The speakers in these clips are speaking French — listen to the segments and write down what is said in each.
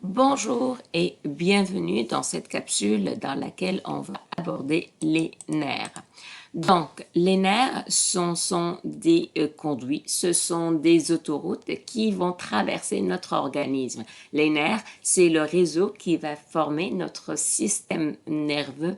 Bonjour et bienvenue dans cette capsule dans laquelle on va aborder les nerfs. Donc, les nerfs sont des conduits, ce sont des autoroutes qui vont traverser notre organisme. Les nerfs, c'est le réseau qui va former notre système nerveux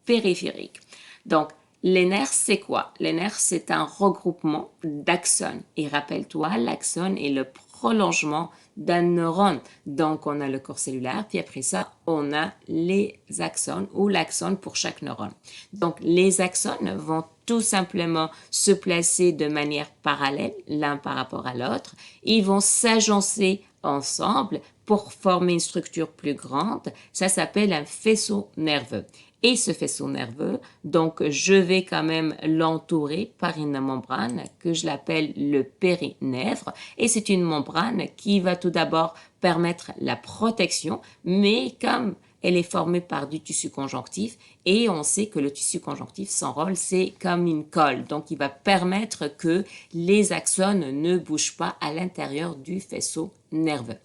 périphérique. Donc, les nerfs, c'est quoi? Les nerfs, c'est un regroupement d'axones. Et rappelle-toi, l'axone est le prolongement d'un neurone. Donc, on a le corps cellulaire, puis après ça, on a les axones ou l'axone pour chaque neurone. Donc, les axones vont tout simplement se placer de manière parallèle, l'un par rapport à l'autre. Ils vont s'agencer ensemble pour former une structure plus grande. Ça s'appelle un faisceau nerveux. Et ce faisceau nerveux, donc je vais quand même l'entourer par une membrane que je l'appelle le périnèvre. Et c'est une membrane qui va tout d'abord permettre la protection, mais comme elle est formée par du tissu conjonctif et on sait que le tissu conjonctif, son rôle, c'est comme une colle. Donc, il va permettre que les axones ne bougent pas à l'intérieur du faisceau nerveux.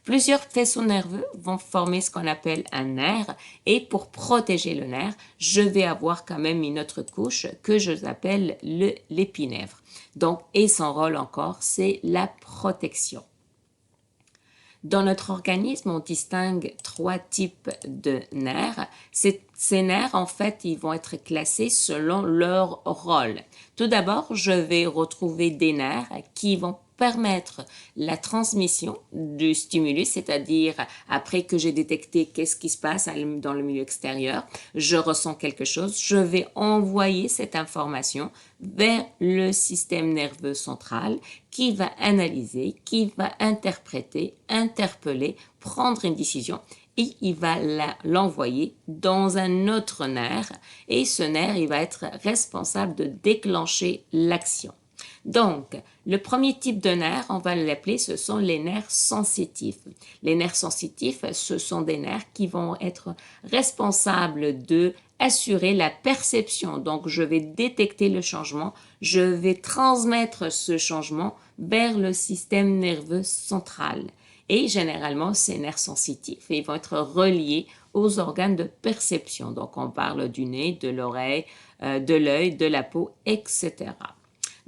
Plusieurs faisceaux nerveux vont former ce qu'on appelle un nerf et pour protéger le nerf, je vais avoir quand même une autre couche que je appelle l'épinèvre. Donc, et son rôle encore, c'est la protection. Dans notre organisme, on distingue trois types de nerfs. Ces nerfs, en fait, ils vont être classés selon leur rôle. Tout d'abord, je vais retrouver des nerfs qui vont permettre la transmission du stimulus, c'est-à-dire après que j'ai détecté qu'est-ce qui se passe dans le milieu extérieur, je ressens quelque chose, je vais envoyer cette information vers le système nerveux central qui va analyser, qui va interpréter, interpeller, prendre une décision et il va l'envoyer dans un autre nerf et ce nerf, il va être responsable de déclencher l'action. Donc, le premier type de nerf, on va l'appeler, ce sont les nerfs sensitifs. Les nerfs sensitifs, ce sont des nerfs qui vont être responsables de assurer la perception. Donc, je vais détecter le changement, je vais transmettre ce changement vers le système nerveux central. Et généralement, ces nerfs sensitifs, ils vont être reliés aux organes de perception. Donc, on parle du nez, de l'oreille, de l'œil, de la peau, etc.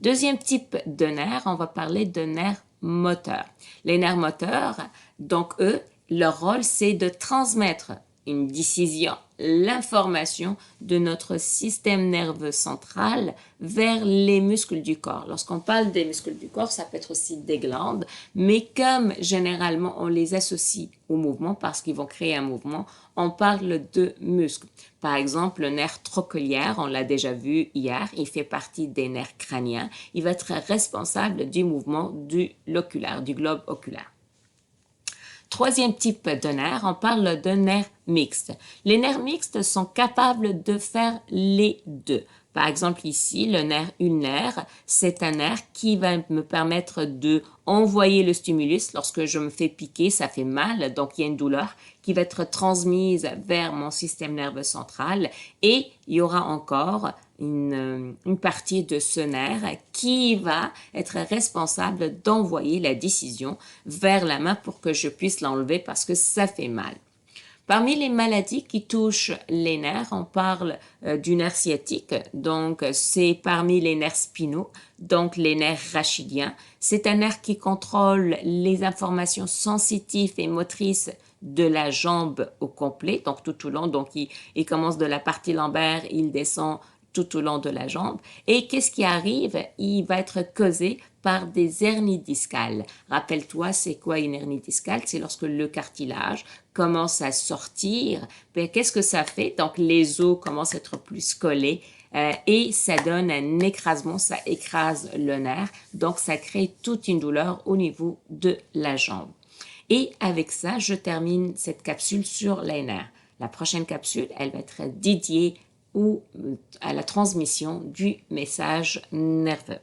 Deuxième type de nerfs, on va parler de nerfs moteurs. Les nerfs moteurs, donc eux, leur rôle, c'est de transmettre une décision, l'information de notre système nerveux central vers les muscles du corps. Lorsqu'on parle des muscles du corps, ça peut être aussi des glandes, mais comme généralement on les associe au mouvement parce qu'ils vont créer un mouvement, on parle de muscles. Par exemple, le nerf trochléaire, on l'a déjà vu hier, il fait partie des nerfs crâniens. Il va être responsable du mouvement du globe oculaire. Troisième type de nerf, on parle de nerfs mixtes. Les nerfs mixtes sont capables de faire les deux. Par exemple, ici, le nerf ulnaire, c'est un nerf qui va me permettre de envoyer le stimulus. Lorsque je me fais piquer, ça fait mal, donc il y a une douleur qui va être transmise vers mon système nerveux central et il y aura encore une partie de ce nerf qui va être responsable d'envoyer la décision vers la main pour que je puisse l'enlever parce que ça fait mal. Parmi les maladies qui touchent les nerfs, on parle du nerf sciatique, donc c'est parmi les nerfs spinaux, donc les nerfs rachidiens. C'est un nerf qui contrôle les informations sensitives et motrices de la jambe au complet, donc tout au long, donc il commence de la partie lombaire, il descend tout au long de la jambe. Et qu'est-ce qui arrive? Il va être causé par des hernies discales. Rappelle-toi, c'est quoi une hernie discale? C'est lorsque le cartilage commence à sortir. Qu'est-ce que ça fait? Donc, les os commencent à être plus collés et ça donne un écrasement, ça écrase le nerf. Donc, ça crée toute une douleur au niveau de la jambe. Et avec ça, je termine cette capsule sur les nerfs. La prochaine capsule, elle va être dédiée à la transmission du message nerveux.